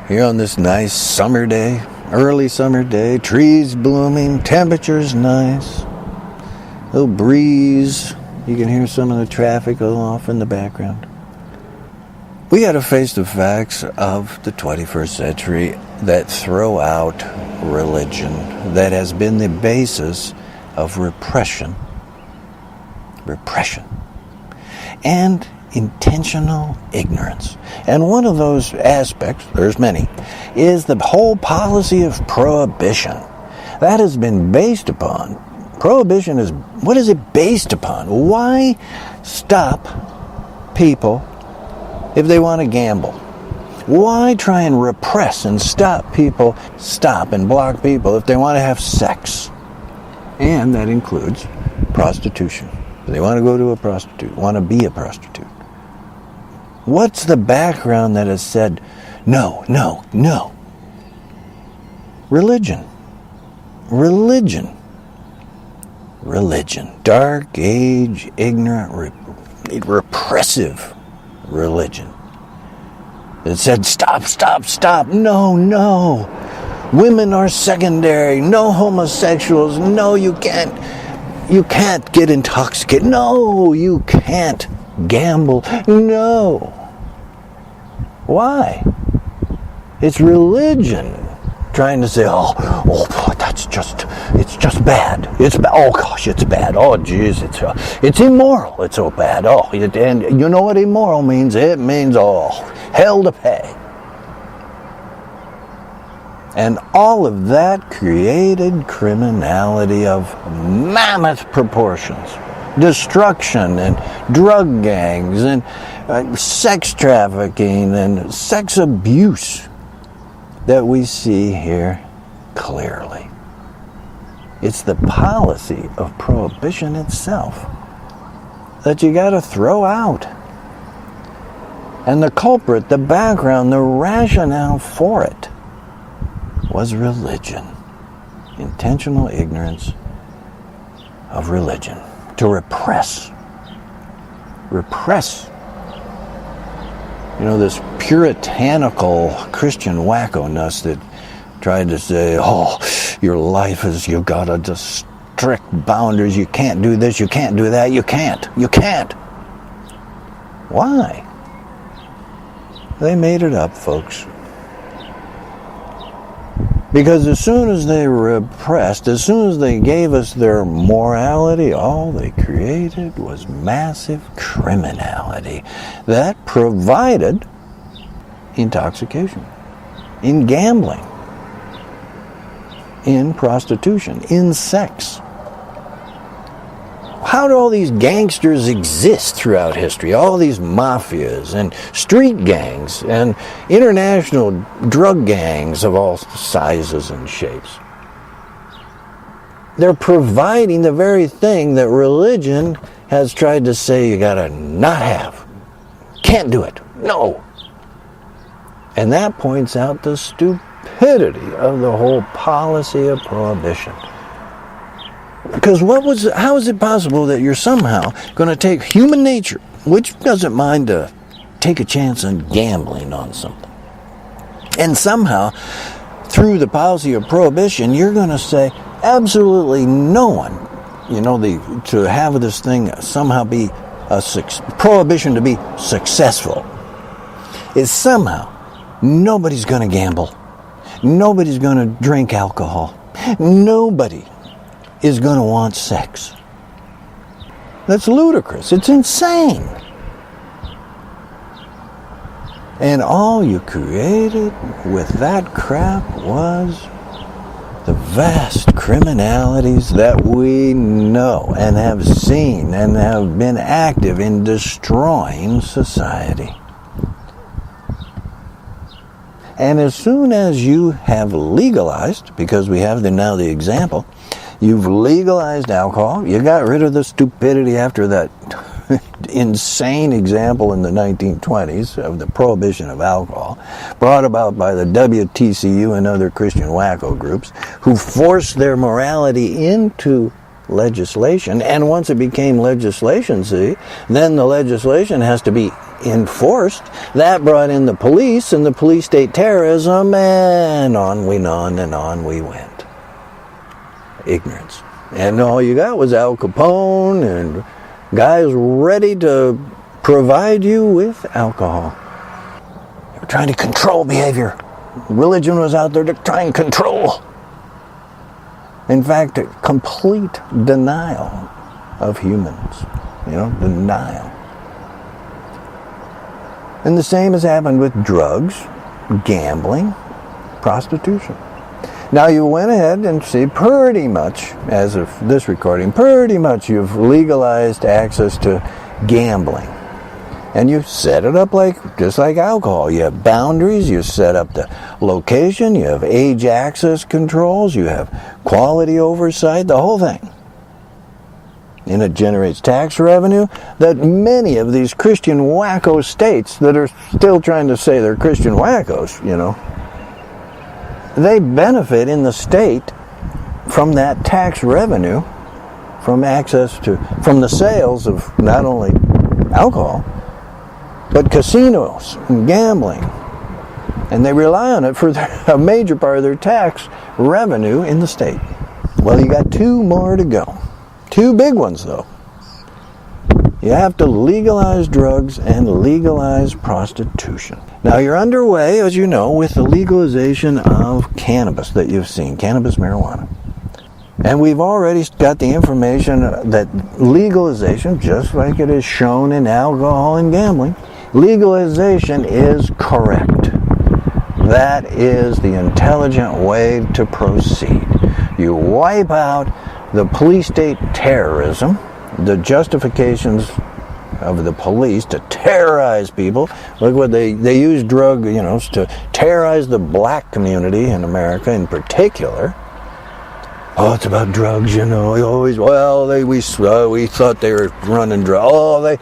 here on this nice summer day, early summer day, trees blooming, temperature's nice, little breeze, you can hear some of the traffic go off in the background. We got to face the facts of the 21st century that throw out religion, that has been the basis of repression, and intentional ignorance. And one of those aspects, there's many, is the whole policy of prohibition. That has been based upon, prohibition is, what is it based upon? Why stop people if they want to gamble? Why try and repress and stop and block people if they want to have sex? And that includes prostitution. If they want to go to a prostitute, want to be a prostitute. What's the background that has said, no? Religion. Dark age, ignorant, repressive religion. It said, stop. No. Women are secondary. No homosexuals. No, you can't get intoxicated. No, you can't gamble. No. Why? It's religion trying to say, oh, it's just bad. Oh gosh, it's bad. Oh geez, it's immoral. It's so bad. And you know what immoral means? It means, hell to pay. And all of that created criminality of mammoth proportions. Destruction and drug gangs and sex trafficking and sex abuse that we see here clearly. It's the policy of prohibition itself that you got to throw out. And the culprit, the background, the rationale for it was religion. Intentional ignorance of religion. To repress. This puritanical Christian wacko-ness that tried to say, your life is, you got to just strict boundaries. You can't do this, you can't do that, you can't. Why? They made it up, folks. Because as soon as they repressed, as soon as they gave us their morality, all they created was massive criminality that provided intoxication, in gambling, in prostitution, in sex. How do all these gangsters exist throughout history? All these mafias and street gangs and international drug gangs of all sizes and shapes. They're providing the very thing that religion has tried to say you gotta not have. Can't do it. No. And that points out the stupidity of the whole policy of prohibition. Because how is it possible that you're somehow going to take human nature, which doesn't mind to take a chance on gambling on something, and somehow, through the policy of prohibition, you're going to say absolutely no one, to have this thing somehow be prohibition to be successful, is somehow nobody's going to gamble, nobody's going to drink alcohol, nobody is going to want sex. That's ludicrous. It's insane. And all you created with that crap was the vast criminalities that we know and have seen and have been active in destroying society. And as soon as you have legalized, because we have now the example, you've legalized alcohol, you got rid of the stupidity after that insane example in the 1920s of the prohibition of alcohol, brought about by the WTCU and other Christian wacko groups, who forced their morality into legislation. And once it became legislation, then the legislation has to be enforced, that brought in the police and the police state terrorism, and on we went. Ignorance. And all you got was Al Capone and guys ready to provide you with alcohol. They were trying to control behavior. Religion was out there to try and control. In fact, a complete denial of humans. Denial. And the same has happened with drugs, gambling, prostitution. Now you went ahead and see pretty much, as of this recording, pretty much you've legalized access to gambling. And you set it up just like alcohol. You have boundaries, you set up the location, you have age access controls, you have quality oversight, the whole thing. And it generates tax revenue that many of these Christian wacko states that are still trying to say they're Christian wackos, they benefit in the state from that tax revenue, from the sales of not only alcohol, but casinos and gambling. And they rely on it for a major part of their tax revenue in the state. Well, you got 2 more to go. 2 big ones, though. You have to legalize drugs and legalize prostitution. Now, you're underway, as you know, with the legalization of cannabis that you've seen, cannabis marijuana. And we've already got the information that legalization, just like it is shown in alcohol and gambling, legalization is correct. That is the intelligent way to proceed. You wipe out the police state terrorism, the justifications of the police to terrorize people. Look what they use drugs, to terrorize the black community in America in particular. Oh, it's about drugs, we thought they were running drugs.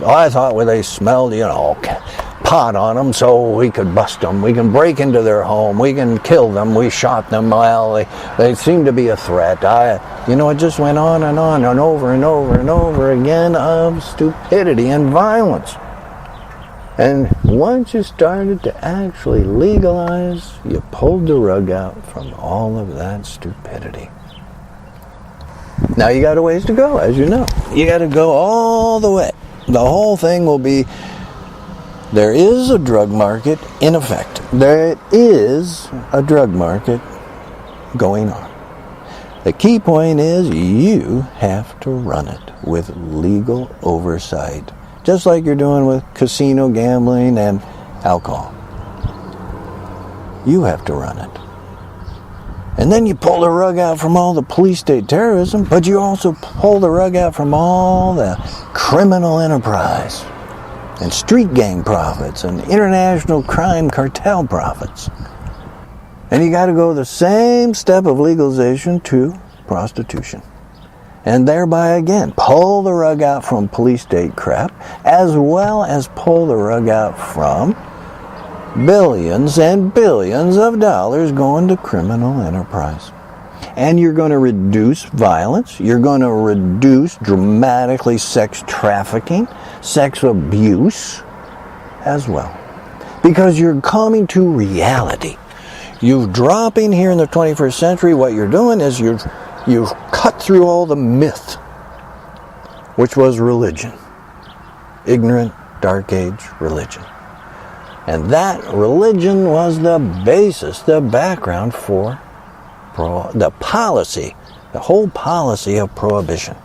I thought they smelled, pot on them so we could bust them. We can break into their home. We can kill them. We shot them. Well, they seem to be a threat. It just went on and over and over and over again of stupidity and violence. And once you started to actually legalize, you pulled the rug out from all of that stupidity. Now you got a ways to go, as you know. You got to go all the way. The whole thing will be, there is a drug market in effect. There is a drug market going on. The key point is you have to run it with legal oversight, just like you're doing with casino gambling and alcohol. You have to run it. And then you pull the rug out from all the police state terrorism, but you also pull the rug out from all the criminal enterprise and street gang profits and international crime cartel profits. And you got to go the same step of legalization to prostitution. And thereby, again, pull the rug out from police state crap, as well as pull the rug out from billions and billions of dollars going to criminal enterprise. And you're going to reduce violence. You're going to reduce dramatically sex trafficking, sex abuse as well. Because you're coming to reality. You're dropping here in the 21st century. What you're doing is you've cut through all the myth, which was religion. Ignorant, dark age religion. And that religion was the basis, the background for the policy, the whole policy of prohibition.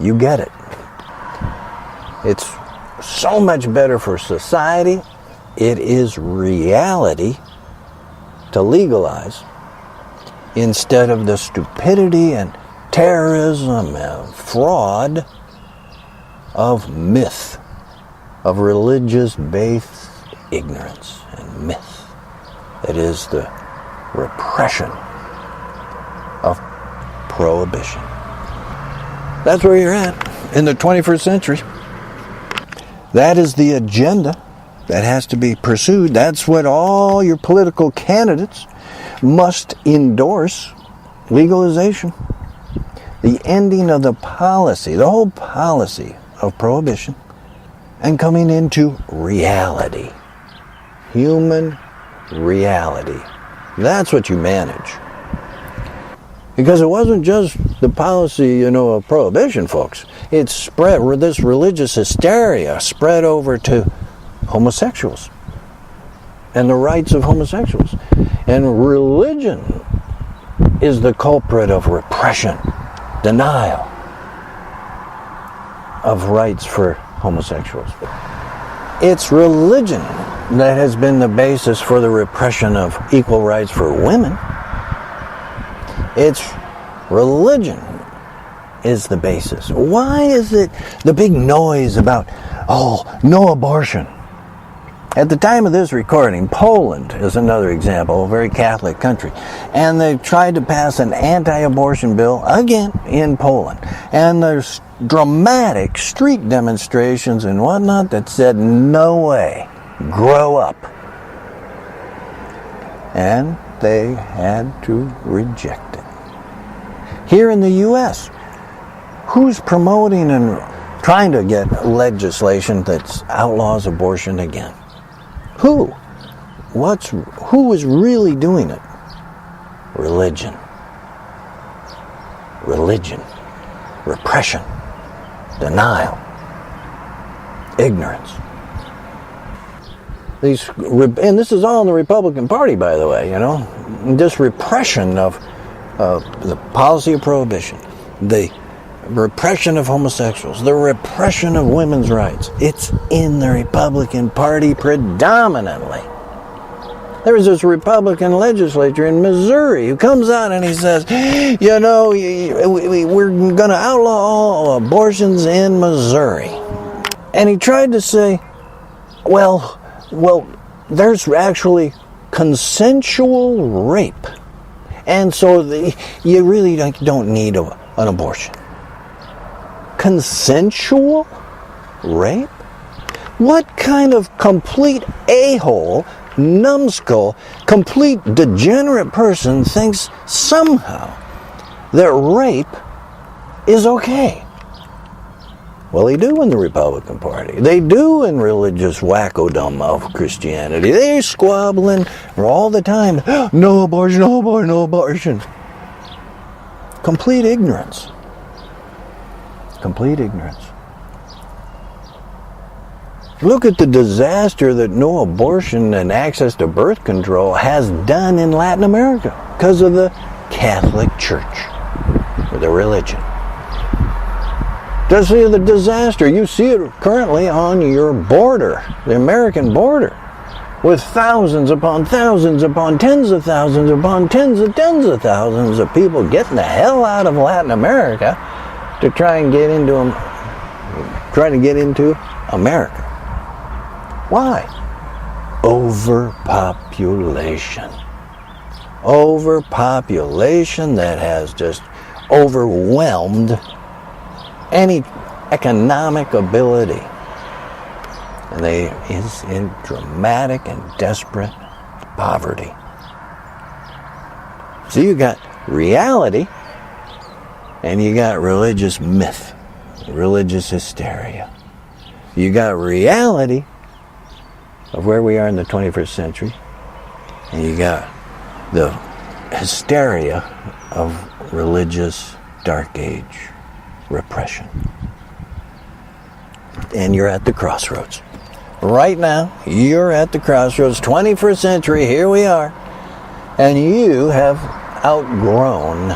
You get it. It's so much better for society. It is reality to legalize instead of the stupidity and terrorism and fraud of myth, of religious-based ignorance and myth. That is the repression of prohibition. That's where you're at in the 21st century. That is the agenda that has to be pursued. That's what all your political candidates must endorse: legalization. The ending of the policy, the whole policy of prohibition and coming into reality. Human reality. That's what you manage. Because it wasn't just the policy, of prohibition, folks. It spread, this religious hysteria spread over to homosexuals and the rights of homosexuals. And religion is the culprit of repression, denial of rights for homosexuals. It's religion that has been the basis for the repression of equal rights for women. It's religion is the basis. Why is it the big noise about, no abortion? At the time of this recording, Poland is another example, a very Catholic country. And they tried to pass an anti-abortion bill, again, in Poland. And there's dramatic street demonstrations and whatnot that said, no way, grow up. And they had to reject it. Here in the U.S., who's promoting and trying to get legislation that outlaws abortion again? Who? Who is really doing it? Religion. Repression. Denial. Ignorance. And this is all in the Republican Party, by the way, This repression of the policy of prohibition, the repression of homosexuals, the repression of women's rights. It's in the Republican Party predominantly. There was this Republican legislator in Missouri who comes out and he says, we're going to outlaw all abortions in Missouri. And he tried to say, well, there's actually consensual rape. And so you really don't need an abortion. Consensual rape? What kind of complete a-hole, numbskull, complete degenerate person thinks somehow that rape is okay? Well, they do in the Republican Party. They do in religious wackodom of Christianity. They're squabbling all the time. No abortion, no abortion, no abortion. Complete ignorance. Complete ignorance. Look at the disaster that no abortion and access to birth control has done in Latin America because of the Catholic Church, or the religion. Just see the disaster. You see it currently on your border, the American border, with thousands upon thousands upon tens of thousands upon tens of thousands of people getting the hell out of Latin America to try and get into America. Why? Overpopulation. Overpopulation that has just overwhelmed any economic ability. And they is in dramatic and desperate poverty. So you got reality and you got religious myth, religious hysteria. You got reality of where we are in the 21st century, and you got the hysteria of religious dark age repression. And you're at the crossroads. Right now, you're at the crossroads, 21st century, here we are, and you have outgrown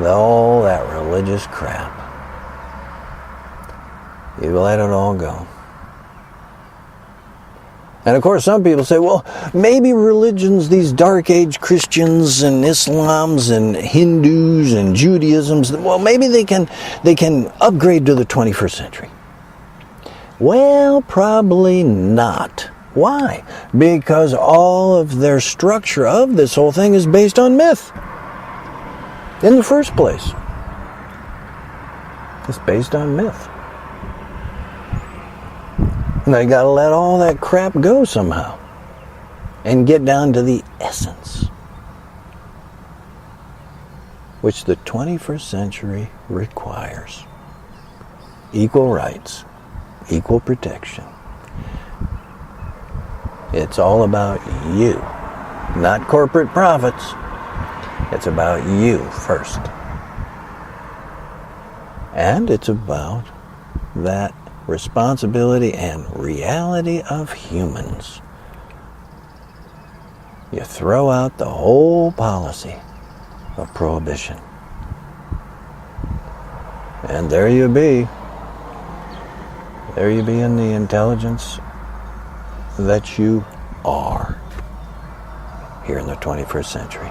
all that religious crap. You let it all go. And of course, some people say, well, maybe religions, these dark age Christians and Islams and Hindus and Judaisms, well, maybe they can upgrade to the 21st century. Well, probably not. Why? Because all of their structure of this whole thing is based on myth. In the first place. It's based on myth. And they got to let all that crap go somehow and get down to the essence, which the 21st century requires. equal rights, equal protection. It's all about you, not corporate profits. It's about you first. And it's about that responsibility and reality of humans. You throw out the whole policy of prohibition. And there you be. There you be in the intelligence that you are here in the 21st century.